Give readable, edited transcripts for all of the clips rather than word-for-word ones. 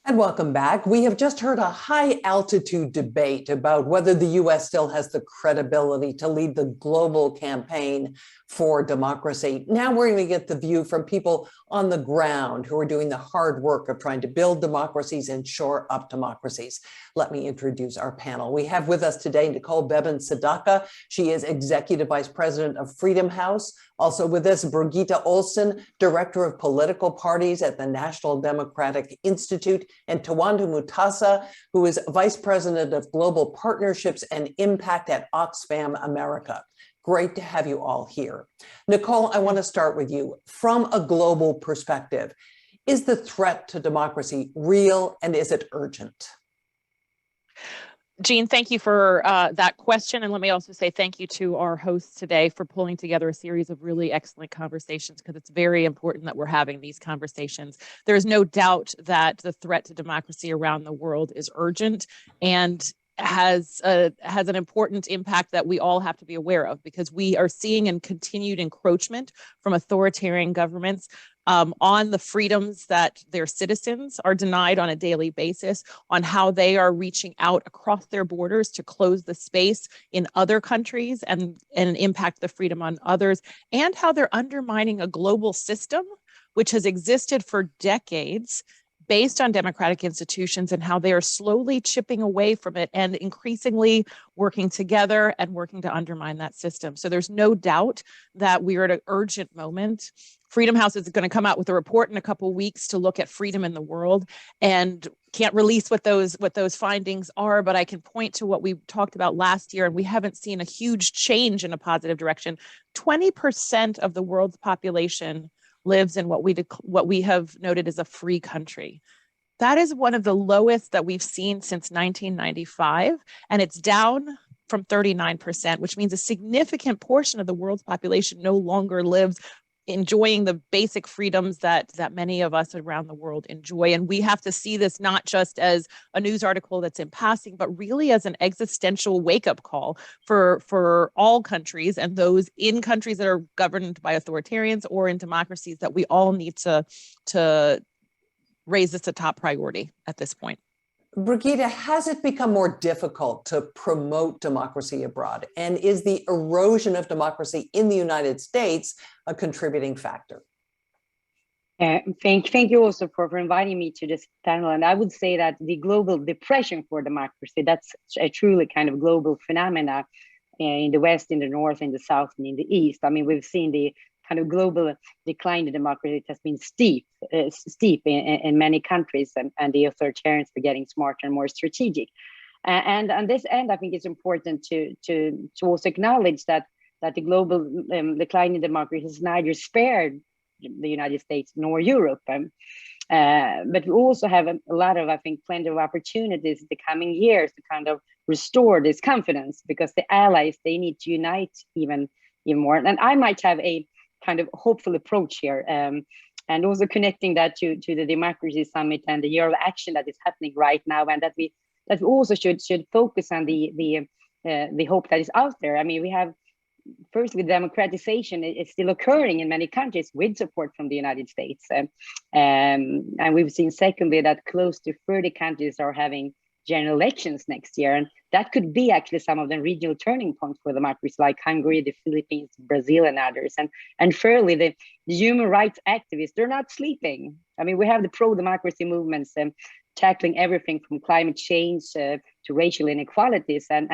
And welcome back. We have just heard a high-altitude debate about whether the U.S. still has the credibility to lead the global campaign for democracy. Now we're going to get the view from people on the ground who are doing the hard work of trying to build democracies and shore up democracies. Let me introduce our panel. We have with us today Nicole Bibbins Sedaca. She is Executive Vice President of Freedom House. Also with us, Birgitta Ohlsson, Director of Political Parties at the National Democratic Institute, and Tawanda Mutasah, who is Vice President of Global Partnerships and Impact at Oxfam America. Great to have you all here. Nicole, I want to start with you. From a global perspective, is the threat to democracy real and is it urgent? Jeanne, thank you for that question. And let me also say thank you to our hosts today for pulling together a series of really excellent conversations, because it's very important that we're having these conversations. There is no doubt that the threat to democracy around the world is urgent and has an important impact that we all have to be aware of, because we are seeing a continued encroachment from authoritarian governments on the freedoms that their citizens are denied on a daily basis, on how they are reaching out across their borders to close the space in other countries and impact the freedom on others, and how they're undermining a global system which has existed for decades based on democratic institutions, and how they are slowly chipping away from it and increasingly working together and working to undermine that system. So there's no doubt that we are at an urgent moment. Freedom House is going to come out with a report in a couple of weeks to look at freedom in the world, and can't release what those findings are, but I can point to what we talked about last year, and we haven't seen a huge change in a positive direction. 20% of the world's population lives in what we have noted as a free country. That is one of the lowest that we've seen since 1995, and it's down from 39%, which means a significant portion of the world's population no longer lives enjoying the basic freedoms that many of us around the world enjoy. And we have to see this not just as a news article that's in passing, but really as an existential wake-up call for all countries, and those in countries that are governed by authoritarians or in democracies, that we all need to raise this a top priority at this point. Birgitta, has it become more difficult to promote democracy abroad? And is the erosion of democracy in the United States a contributing factor? Thank you also for inviting me to this panel. And I would say that the global depression for democracy, that's a truly kind of global phenomena in the West, in the North, in the South, and in the East. I mean, we've seen the kind of global decline in democracy. It has been steep in many countries, and the authoritarians are getting smarter and more strategic. And on this end, I think it's important to also acknowledge that the global decline in democracy has neither spared the United States nor Europe. But we also have a lot of, I think, plenty of opportunities in the coming years to kind of restore this confidence, because the allies, they need to unite even more. And I might have a kind of hopeful approach here, and also connecting that to the Democracy Summit and the year of action that is happening right now, and that we also should focus on the hope that is out there. I mean, we have, first, with democratization, it's still occurring in many countries with support from the United States, and we've seen, secondly, that close to 30 countries are having general elections next year, and that could be actually some of the regional turning points for democracies like Hungary, the Philippines, Brazil, and others. And thirdly, the human rights activists, they're not sleeping. I mean, we have the pro-democracy movements tackling everything from climate change to racial inequalities, and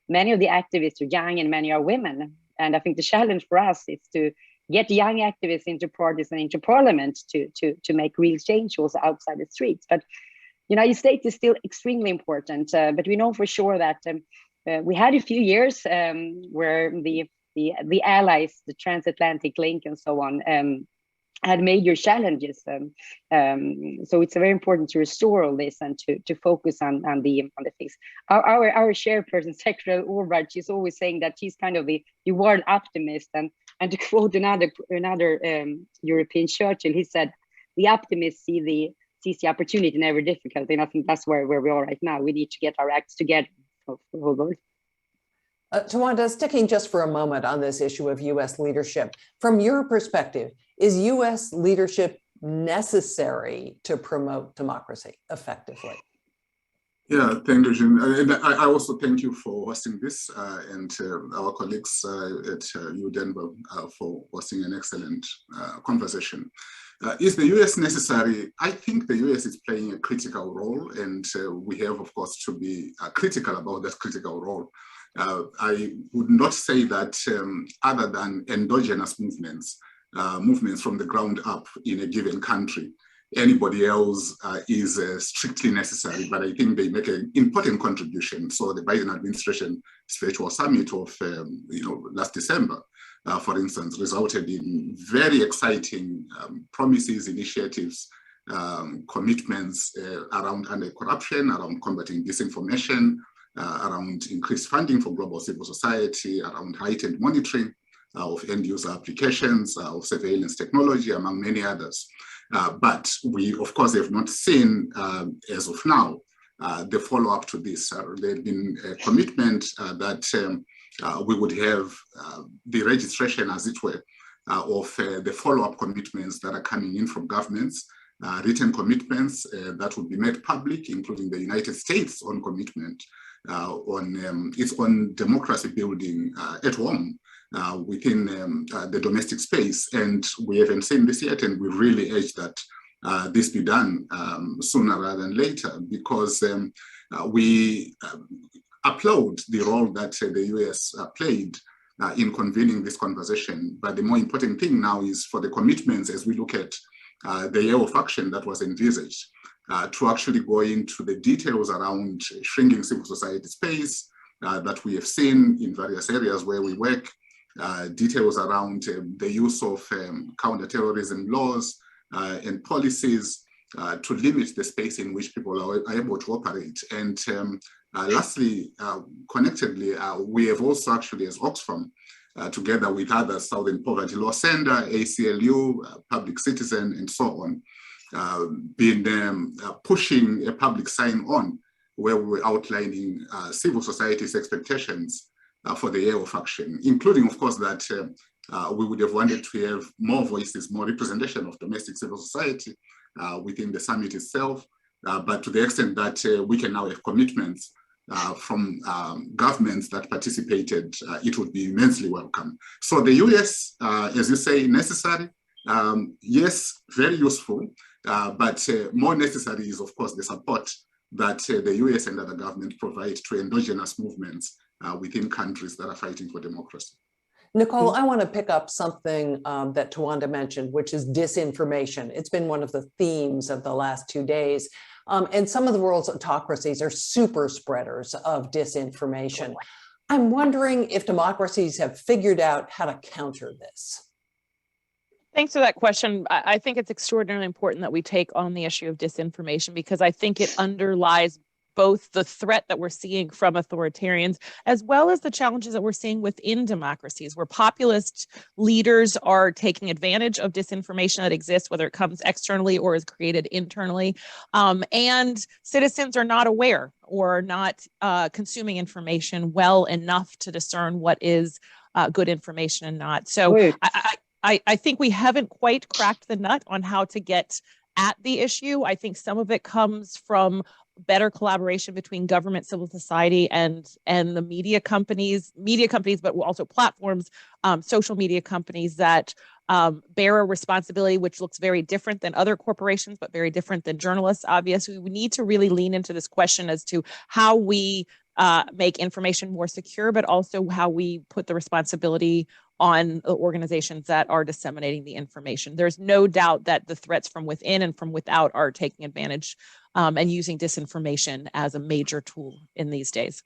many of the activists are young and many are women. And I think the challenge for us is to get young activists into parties and into parliament to make real change also outside the streets. But United States is still extremely important, but we know for sure that we had a few years where the allies, the Transatlantic link and so on, had major challenges. So it's very important to restore all this and to focus on the things. Our chairperson, Secretary Albright, she's always saying that she's kind of the world optimist, and to quote another European Churchill, he said, "The optimist sees the opportunity in every difficulty," and I think that's where we are right now. We need to get our acts together. Tawanda, sticking just for a moment on this issue of U.S. leadership, from your perspective, is U.S. leadership necessary to promote democracy effectively? Yeah, thank you, Jeanne. And I also thank you for hosting this and our colleagues at Denver for hosting an excellent conversation. Is the US necessary? I think the US is playing a critical role, and we have, of course, to be critical about that critical role. I would not say that other than endogenous movements, movements from the ground up in a given country, anybody else is strictly necessary, but I think they make an important contribution. So the Biden administration virtual summit of last December, for instance, resulted in very exciting promises, initiatives, commitments around anti-corruption, around combating disinformation, around increased funding for global civil society, around heightened monitoring of end-user applications, of surveillance technology, among many others. But we, of course, have not seen, as of now, the follow-up to this. There had been a commitment that we would have the registration, as it were, of the follow-up commitments that are coming in from governments, written commitments that would be made public, including the United States' own commitment on its own democracy building at home. Within the domestic space, and we haven't seen this yet, and we really urge that this be done sooner rather than later, because we applaud the role that the US played in convening this conversation. But the more important thing now is for the commitments, as we look at the year of action that was envisaged, to actually go into the details around shrinking civil society space that we have seen in various areas where we work, details around the use of counterterrorism laws and policies to limit the space in which people are able to operate. And lastly, connectedly, we have also actually, as Oxfam, together with others, Southern Poverty Law Center, ACLU, Public Citizen, and so on, been pushing a public sign-on where we were outlining civil society's expectations for the year of action, including, of course, that we would have wanted to have more voices, more representation of domestic civil society within the summit itself. But to the extent that we can now have commitments from governments that participated, it would be immensely welcome. So the US, as you say, necessary. Yes, very useful, but more necessary is, of course, the support that the US and other governments provide to endogenous movements within countries that are fighting for democracy. Nicole, I want to pick up something that Tawanda mentioned, which is disinformation. It's been one of the themes of the last 2 days. And some of the world's autocracies are super spreaders of disinformation. I'm wondering if democracies have figured out how to counter this. Thanks for that question. I think it's extraordinarily important that we take on the issue of disinformation, because I think it underlies both the threat that we're seeing from authoritarians, as well as the challenges that we're seeing within democracies, where populist leaders are taking advantage of disinformation that exists, whether it comes externally or is created internally, and citizens are not aware or not consuming information well enough to discern what is good information and not. So I think we haven't quite cracked the nut on how to get at the issue. I think some of it comes from better collaboration between government, civil society, and the media companies, but also platforms, social media companies that bear a responsibility which looks very different than other corporations, but very different than journalists. Obviously, we need to really lean into this question as to how we make information more secure, but also how we put the responsibility on the organizations that are disseminating the information. There's no doubt that the threats from within and from without are taking advantage and using disinformation as a major tool in these days.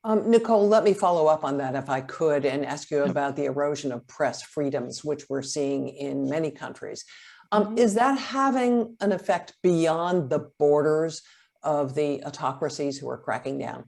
Nicole, let me follow up on that if I could and ask you about the erosion of press freedoms, which we're seeing in many countries. Is that having an effect beyond the borders of the autocracies who are cracking down?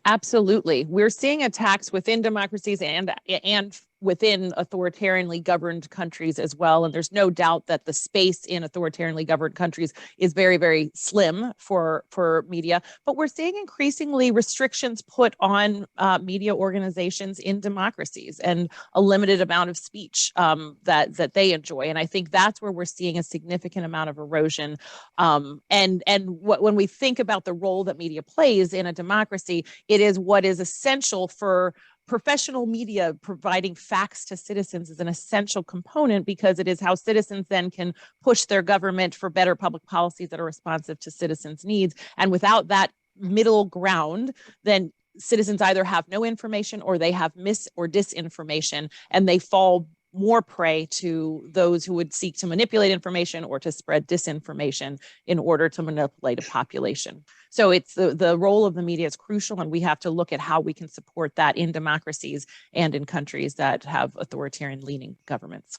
Absolutely. We're seeing attacks within democracies and within authoritarianly governed countries as well. And there's no doubt that the space in authoritarianly governed countries is very, very slim for media. But we're seeing increasingly restrictions put on media organizations in democracies and a limited amount of speech that they enjoy. And I think that's where we're seeing a significant amount of erosion. When we think about the role that media plays in a democracy, it is what is essential for professional media. Providing facts to citizens is an essential component because it is how citizens then can push their government for better public policies that are responsive to citizens' needs. And without that middle ground, then citizens either have no information or they have mis or disinformation, and they fall more prey to those who would seek to manipulate information or to spread disinformation in order to manipulate a population. So it's the role of the media is crucial, and we have to look at how we can support that in democracies and in countries that have authoritarian leaning governments.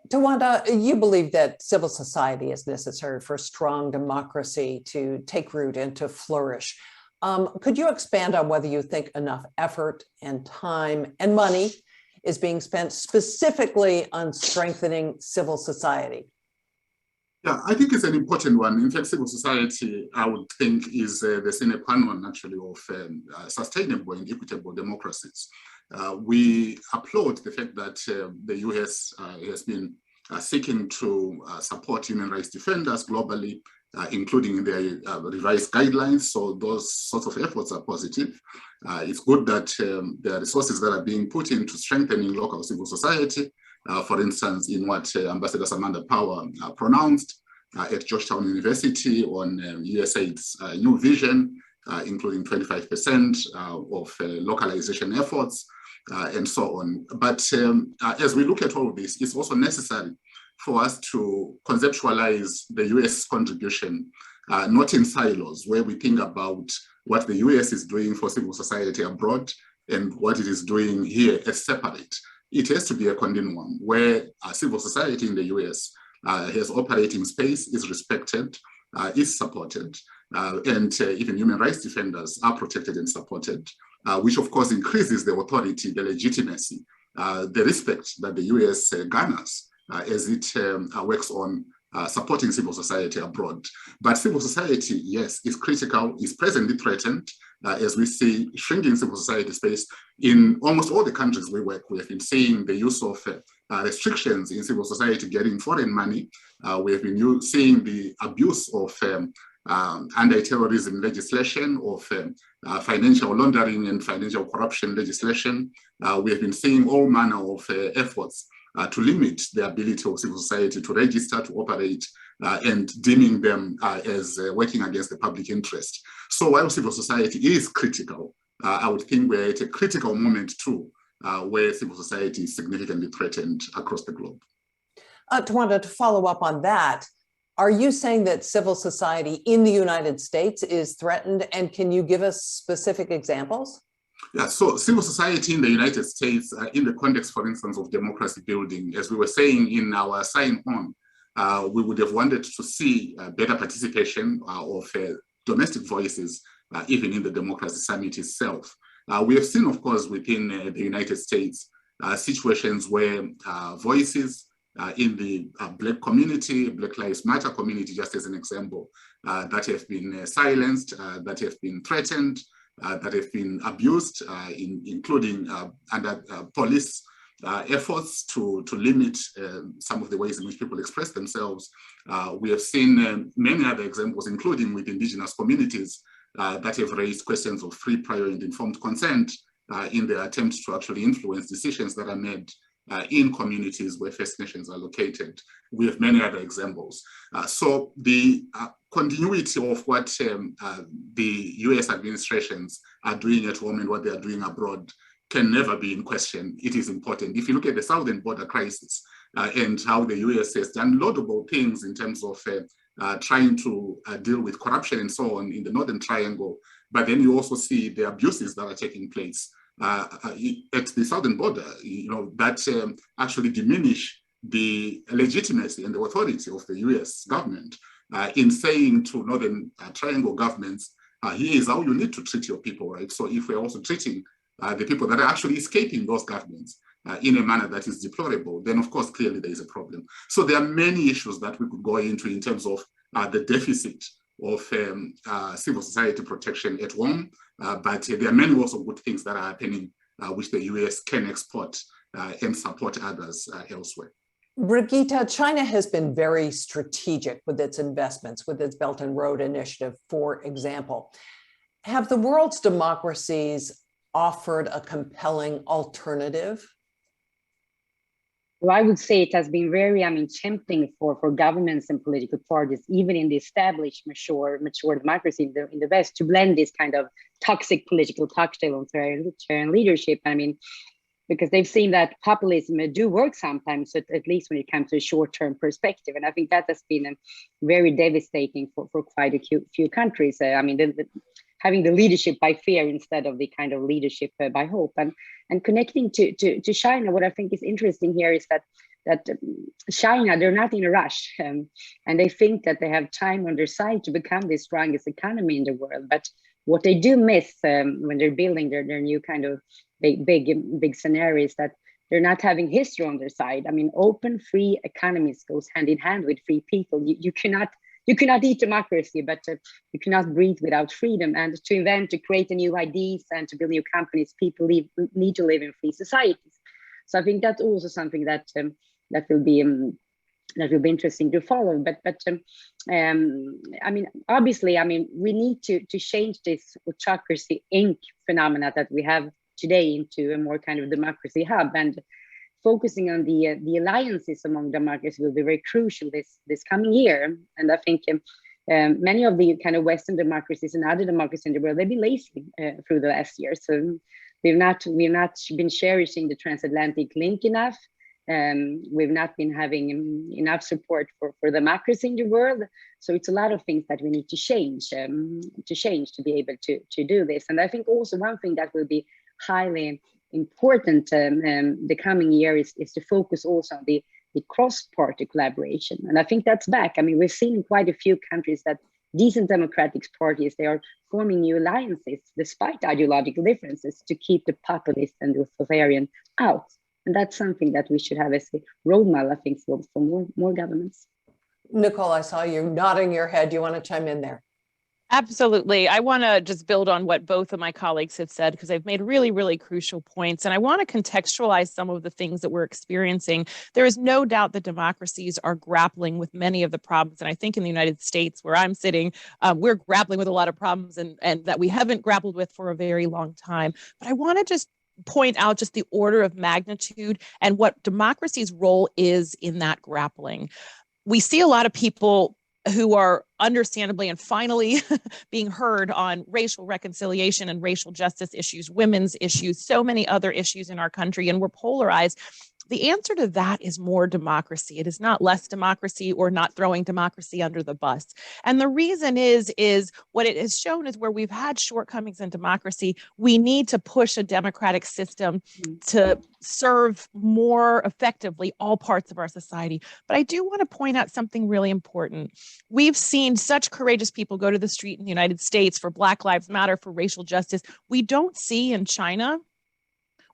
Tawanda, you believe that civil society is necessary for strong democracy to take root and to flourish. Could you expand on whether you think enough effort and time and money is being spent specifically on strengthening civil society? Yeah, I think it's an important one. In fact, civil society, I would think, is the sine qua non, actually, of sustainable and equitable democracies. We applaud the fact that the US has been seeking to support human rights defenders globally, including their revised guidelines. So those sorts of efforts are positive. It's good that there are resources that are being put into strengthening local civil society. For instance, in what Ambassador Samantha Power pronounced at Georgetown University on USAID's new vision, including 25% of localization efforts and so on. But as we look at all of this, it's also necessary for us to conceptualize the US contribution, not in silos, where we think about what the US is doing for civil society abroad and what it is doing here as separate. It has to be a continuum where civil society in the US has operating space, is respected, is supported, and even human rights defenders are protected and supported, which of course increases the authority, the legitimacy, the respect that the US garners as it works on supporting civil society abroad. But civil society, yes, is critical, is presently threatened, as we see shrinking civil society space in almost all the countries we work with. In seeing the use of restrictions in civil society getting foreign money. We have been seeing the abuse of anti-terrorism legislation, of financial laundering and financial corruption legislation. We have been seeing all manner of efforts to limit the ability of civil society to register, to operate, and deeming them as working against the public interest. So while civil society is critical, I would think we're at a critical moment too, where civil society is significantly threatened across the globe. Tawanda, to follow up on that, are you saying that civil society in the United States is threatened? And can you give us specific examples? Yeah, so civil society in the United States, in the context, for instance, of democracy building, as we were saying in our sign-on, we would have wanted to see better participation of domestic voices, even in the Democracy Summit itself. We have seen, of course, within the United States, situations where voices in the Black community, Black Lives Matter community, just as an example, that have been silenced, that have been threatened, that have been abused, including under police efforts to limit some of the ways in which people express themselves. We have seen many other examples, including with indigenous communities that have raised questions of free, prior, and informed consent in their attempt to actually influence decisions that are made in communities where First Nations are located. We have many other examples. So the continuity of what the US administrations are doing at home and what they are doing abroad can never be in question. It is important. If you look at the southern border crisis and how the US has done laudable things in terms of trying to deal with corruption and so on in the Northern Triangle, but then you also see the abuses that are taking place at the southern border, that actually diminish the legitimacy and the authority of the US government in saying to Northern Triangle governments, here is how you need to treat your people, right? So if we're also treating the people that are actually escaping those governments in a manner that is deplorable, then of course, clearly there is a problem. So there are many issues that we could go into in terms of the deficit of civil society protection at home, but there are many also good things that are happening which the US can export and support others elsewhere. Birgitta, China has been very strategic with its investments, with its Belt and Road Initiative, for example. Have the world's democracies offered a compelling alternative? Well, I would say it has been very, tempting for governments and political parties, even in the established, mature democracy in the West, to blend this kind of toxic political cocktail on authoritarian leadership. Because they've seen that populism do work sometimes, at least when it comes to a short-term perspective. And I think that has been very devastating for quite a few countries. Having the leadership by fear instead of the kind of leadership by hope. And connecting to China, what I think is interesting here is that China, they're not in a rush, and they think that they have time on their side to become the strongest economy in the world. But what they do miss when they're building their new kind of big scenarios, that they're not having history on their side. Open, free economies goes hand in hand with free people. You cannot eat democracy, but you cannot breathe without freedom. And to invent, to create new ideas, and to build new companies, people need to live in free societies. So I think that's also something that will be interesting to follow. But obviously, we need to change this autocracy Inc. phenomena that we have today into a more kind of democracy hub, and focusing on the alliances among democracies will be very crucial this coming year. And I think many of the kind of Western democracies and other democracies in the world, they've been lazy through the last year. So we've not been cherishing the Transatlantic link enough. We've not been having enough support for democracy in the world. So it's a lot of things that we need to change to be able to do this. And I think also one thing that will be highly important the coming year is to focus also on the cross-party collaboration. And I think that's back. We've seen in quite a few countries that decent democratic parties, they are forming new alliances despite ideological differences to keep the populist and the authoritarian out. And that's something that we should have as a role model, I think, for more governments. Nicole, I saw you nodding your head. You want to chime in there? Absolutely. I want to just build on what both of my colleagues have said, because they've made really, really crucial points. And I want to contextualize some of the things that we're experiencing. There is no doubt that democracies are grappling with many of the problems. And I think in the United States, where I'm sitting, we're grappling with a lot of problems and that we haven't grappled with for a very long time. But I want to just point out just the order of magnitude and what democracy's role is in that grappling. We see a lot of people who are understandably and finally being heard on racial reconciliation and racial justice issues, women's issues, so many other issues in our country, and we're polarized. The answer to that is more democracy. It is not less democracy or not throwing democracy under the bus. And the reason is what it has shown is where we've had shortcomings in democracy, we need to push a democratic system to serve more effectively all parts of our society. But I do want to point out something really important. We've seen such courageous people go to the street in the United States for Black Lives Matter, for racial justice. We don't see in China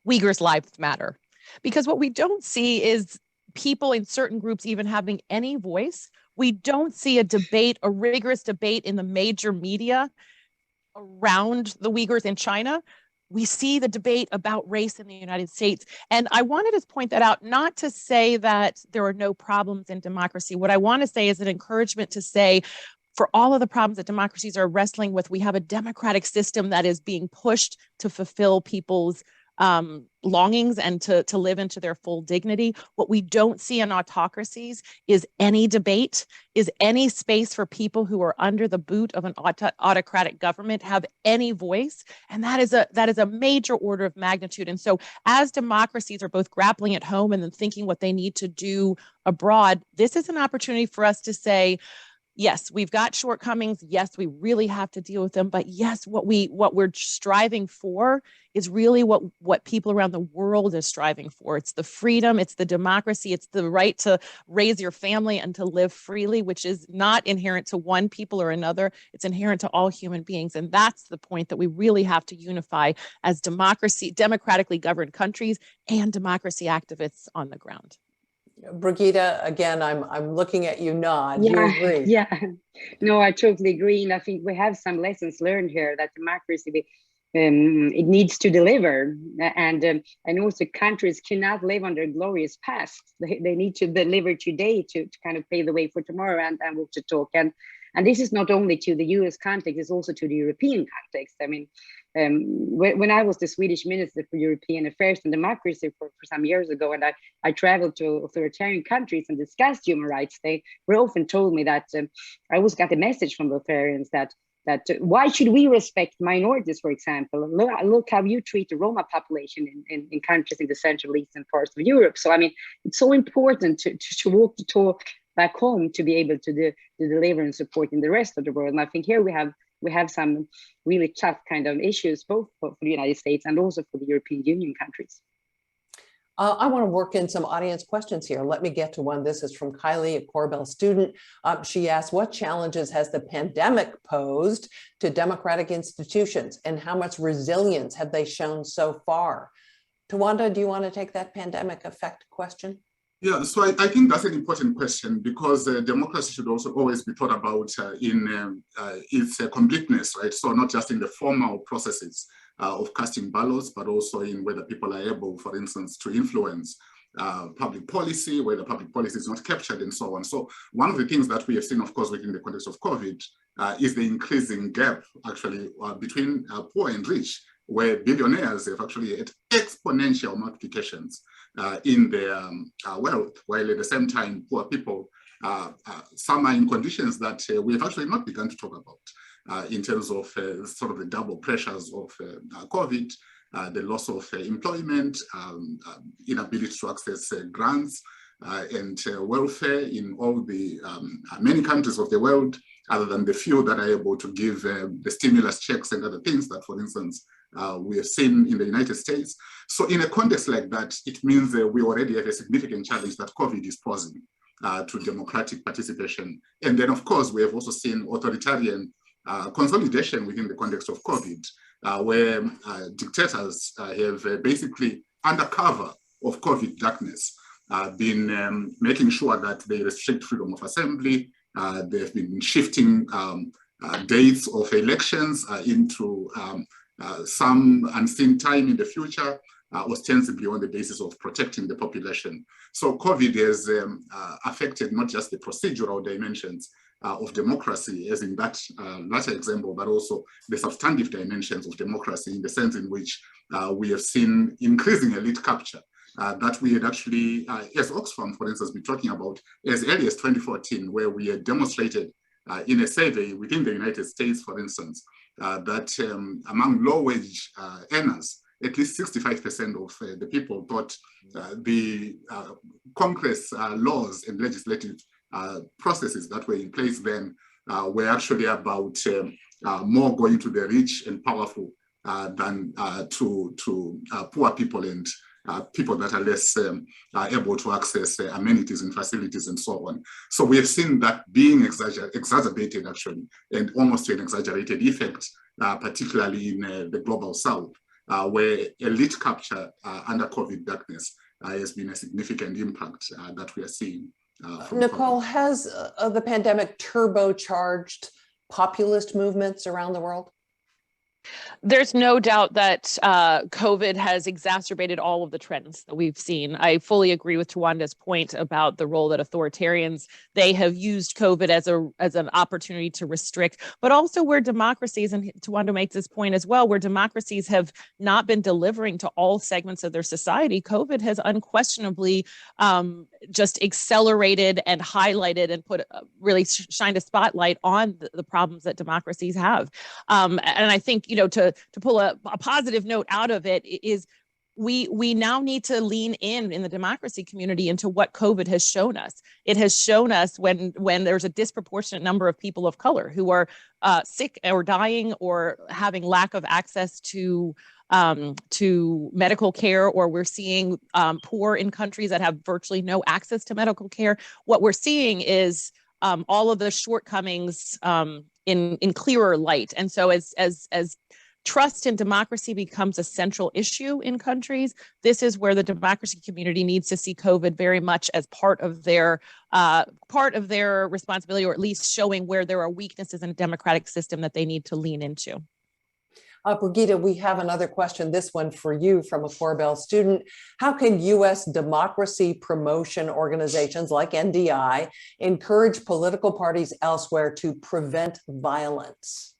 Uyghurs' lives matter. Because what we don't see is people in certain groups even having any voice. We don't see a debate, a rigorous debate in the major media around the Uyghurs in China. We see the debate about race in the United States. And I wanted to point that out, not to say that there are no problems in democracy. What I want to say is an encouragement to say, for all of the problems that democracies are wrestling with, we have a democratic system that is being pushed to fulfill people's longings and to live into their full dignity. What we don't see in autocracies is any debate, is any space for people who are under the boot of an autocratic government have any voice. And that is a major order of magnitude. And so as democracies are both grappling at home and then thinking what they need to do abroad, this is an opportunity for us to say, yes, we've got shortcomings. Yes, we really have to deal with them. But yes, what we're striving for is really what people around the world is striving for. It's the freedom, it's the democracy, it's the right to raise your family and to live freely, which is not inherent to one people or another. It's inherent to all human beings. And that's the point that we really have to unify as democratically governed countries and democracy activists on the ground. Birgitta, again, I'm looking at you nod. Yeah, You agree? Yeah, no, I totally agree. And I think we have some lessons learned here that democracy, it needs to deliver. And also countries cannot live on their glorious past. They need to deliver today to kind of pave the way for tomorrow and we'll to talk. And this is not only to the US context, it's also to the European context. I mean, when I was the Swedish Minister for European Affairs and Democracy for some years ago, and I traveled to authoritarian countries and discussed human rights, they were often told me that I always got a message from authoritarians that why should we respect minorities, for example? Look how you treat the Roma population in countries in the Central Eastern parts of Europe. So, I mean, it's so important to walk the talk back home to be able to deliver and support in the rest of the world. And I think here we have some really tough kind of issues, both for the United States and also for the European Union countries. I want to work in some audience questions here. Let me get to one. This is from Kylie, a Corbell student. She asked, what challenges has the pandemic posed to democratic institutions and how much resilience have they shown so far? Tawanda, do you want to take that pandemic effect question? Yeah, so I think that's an important question because democracy should also always be thought about in its completeness, right? So not just in the formal processes of casting ballots, but also in whether people are able, for instance, to influence public policy, whether public policy is not captured and so on. So one of the things that we have seen, of course, within the context of COVID is the increasing gap actually between poor and rich, where billionaires have actually had exponential multiplications in their wealth, while at the same time, poor people, some are in conditions that we have actually not begun to talk about in terms of sort of the double pressures of COVID, the loss of employment, inability to access grants and welfare in all the many countries of the world, other than the few that are able to give the stimulus checks and other things that, for instance, we have seen in the United States. So in a context like that, it means we already have a significant challenge that COVID is posing to democratic participation. And then, of course, we have also seen authoritarian consolidation within the context of COVID, where dictators have basically, under cover of COVID darkness, been making sure that they restrict freedom of assembly. They've been shifting dates of elections into some unseen time in the future, ostensibly on the basis of protecting the population. So COVID has affected not just the procedural dimensions of democracy, as in that latter example, but also the substantive dimensions of democracy in the sense in which we have seen increasing elite capture that we had actually, as Oxfam, for instance, been talking about as early as 2014, where we had demonstrated in a survey within the United States, for instance, that among low-wage earners, at least 65% of the people thought the Congress laws and legislative processes that were in place then were actually about more going to the rich and powerful than to poor people and people that are less able to access amenities and facilities and so on. So we have seen that being exacerbated actually, and almost to an exaggerated effect, particularly in the global South, where elite capture under COVID darkness has been a significant impact that we are seeing. Nicole, has the pandemic turbocharged populist movements around the world? There's no doubt that COVID has exacerbated all of the trends that we've seen. I fully agree with Tawanda's point about the role that authoritarians, they have used COVID as an opportunity to restrict, but also where democracies, and Tawanda makes this point as well, where democracies have not been delivering to all segments of their society, COVID has unquestionably just accelerated and highlighted and put really shined a spotlight on the problems that democracies have. And I think, to pull a positive note out of it is we now need to lean in the democracy community into what COVID has shown us. It has shown us when there's a disproportionate number of people of color who are sick or dying or having lack of access to medical care, or we're seeing poor in countries that have virtually no access to medical care. What we're seeing is all of the shortcomings in clearer light. And so as trust in democracy becomes a central issue in countries, this is where the democracy community needs to see COVID very much as part of their responsibility, or at least showing where there are weaknesses in a democratic system that they need to lean into. Birgitta, we have another question, this one for you from a Corbell student. How can U.S. democracy promotion organizations like NDI encourage political parties elsewhere to prevent violence?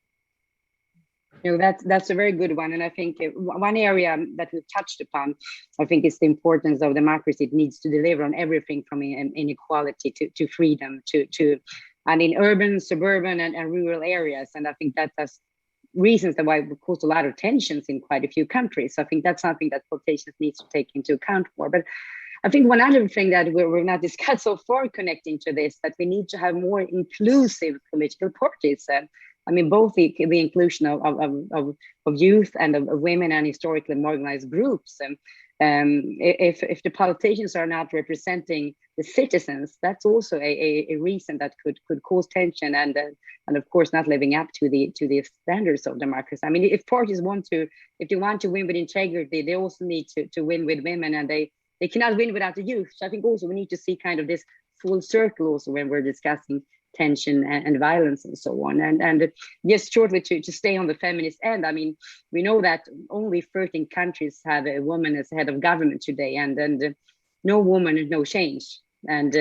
You know, that's a very good one. And I think one area that we've touched upon, I think, is the importance of democracy. It needs to deliver on everything from inequality to freedom and in urban, suburban, and rural areas. And I think that's reasons that why it caused a lot of tensions in quite a few countries. So I think that's something that politicians need to take into account for. But I think one other thing that we've not discussed so far connecting to this, that we need to have more inclusive political parties. I mean, both the inclusion of youth and of women and historically marginalized groups. If the politicians are not representing the citizens, that's also a reason that could cause tension and of course not living up to the standards of democracy. I mean, if parties if they want to win with integrity, they also need to win with women, and they cannot win without the youth. So I think also we need to see kind of this full circle also when we're discussing tension and violence and so on. And just shortly to stay on the feminist end, I mean, we know that only 13 countries have a woman as head of government today, and no woman, no change. And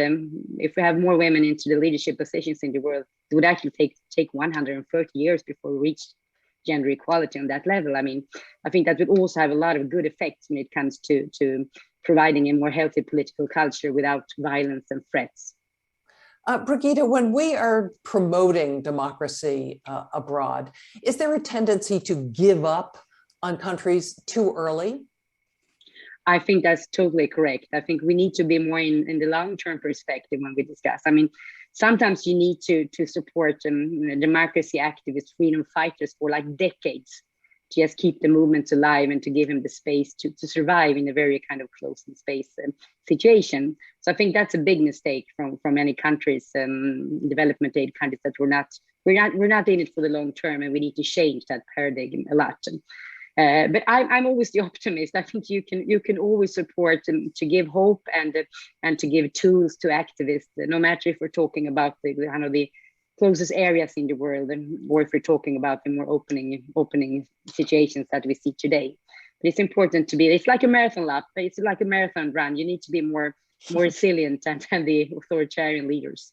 if we have more women into the leadership positions in the world, it would actually take 130 years before we reach gender equality on that level. I mean, I think that would also have a lot of good effects when it comes to providing a more healthy political culture without violence and threats. Birgitta, when we are promoting democracy abroad, is there a tendency to give up on countries too early? I think that's totally correct. I think we need to be more in the long-term perspective when we discuss. I mean, sometimes you need to support democracy activists, freedom fighters for like decades, to just keep the movements alive and to give them the space to survive in a very kind of closed space situation. So I think that's a big mistake from many countries, development aid countries, that we're not in it for the long term, and we need to change that paradigm a lot. But I'm always the optimist. I think you can always support to give hope and to give tools to activists, no matter if we're talking about the closest areas in the world, or if we're talking about the more opening situations that we see today. But it's important to it's like a marathon lap, it's like a marathon run. You need to be more resilient than the authoritarian leaders.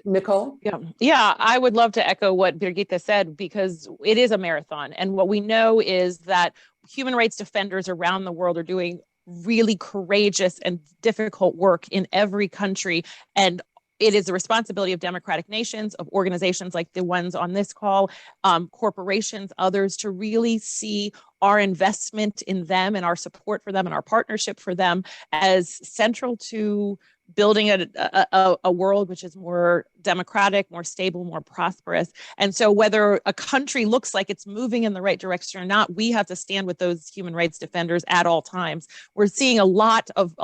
Nicole? Yeah, I would love to echo what Birgitta said, because it is a marathon. And what we know is that human rights defenders around the world are doing really courageous and difficult work in every country. And it is the responsibility of democratic nations, of organizations like the ones on this call, corporations, others, to really see our investment in them and our support for them and our partnership for them as central to building a world which is more democratic, more stable, more prosperous. And so whether a country looks like it's moving in the right direction or not, we have to stand with those human rights defenders at all times. We're seeing a lot of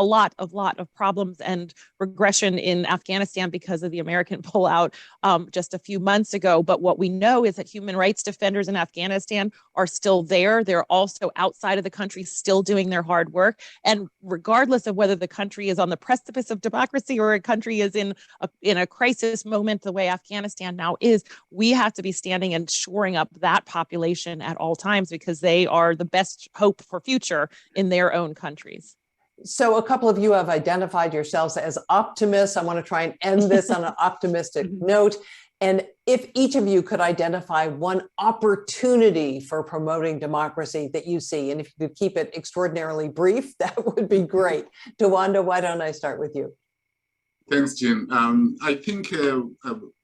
problems and regression in Afghanistan because of the American pullout just a few months ago. But what we know is that human rights defenders in Afghanistan are still there. They're also outside of the country, still doing their hard work. And regardless of whether the country is on the precipice of democracy or a country is in a crisis moment, the way Afghanistan now is, we have to be standing and shoring up that population at all times, because they are the best hope for future in their own countries. So a couple of you have identified yourselves as optimists. I want to try and end this on an optimistic note. And if each of you could identify one opportunity for promoting democracy that you see, and if you could keep it extraordinarily brief, that would be great. Tawanda, why don't I start with you? Thanks, Jeanne. I think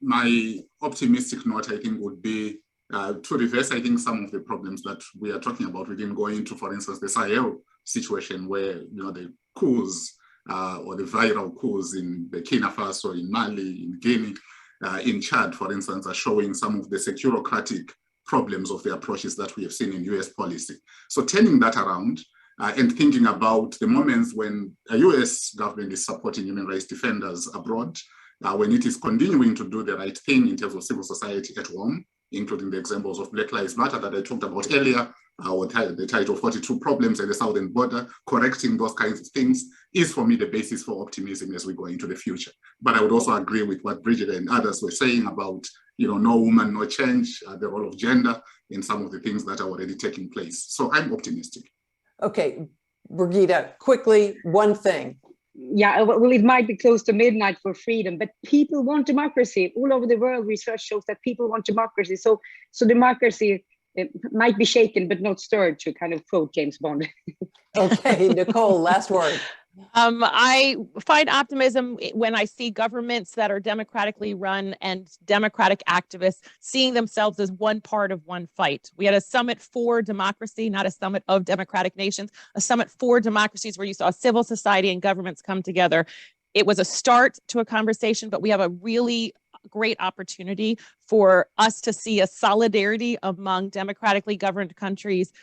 my optimistic note, would be To reverse, I think, some of the problems that we are talking about, we didn't go into, for instance, the Sahel situation where, the coups or the viral coups in Burkina Faso, in Mali, in Guinea, in Chad, for instance, are showing some of the securocratic problems of the approaches that we have seen in US policy. So turning that around and thinking about the moments when a US government is supporting human rights defenders abroad, when it is continuing to do the right thing in terms of civil society at home, including the examples of Black Lives Matter that I talked about earlier, the Title 42 problems at the southern border, correcting those kinds of things is for me the basis for optimism as we go into the future. But I would also agree with what Birgitta and others were saying about, no woman, no change, the role of gender in some of the things that are already taking place. So I'm optimistic. Okay, Birgitta, quickly, one thing. Yeah, well, it might be close to midnight for freedom, but people want democracy. All over the world, research shows that people want democracy. So democracy might be shaken, but not stirred, to kind of quote James Bond. Okay, Nicole, last word. I find optimism when I see governments that are democratically run and democratic activists seeing themselves as one part of one fight. We had a summit for democracy, not a summit of democratic nations, a summit for democracies where you saw civil society and governments come together. It was a start to a conversation, but we have a really great opportunity for us to see a solidarity among democratically governed countries,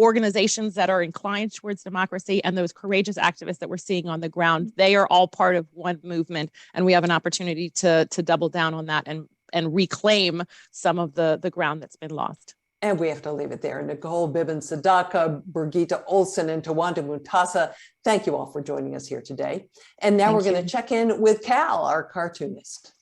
organizations that are inclined towards democracy, and those courageous activists that we're seeing on the ground. They are all part of one movement, and we have an opportunity to double down on that and reclaim some of the ground that's been lost. And we have to leave it there. Nicole, Bibbins, Sedaca, Birgitta, Ohlsson, and Tawanda, Mutasah, thank you all for joining us here today. And now we're going to check in with Cal, our cartoonist.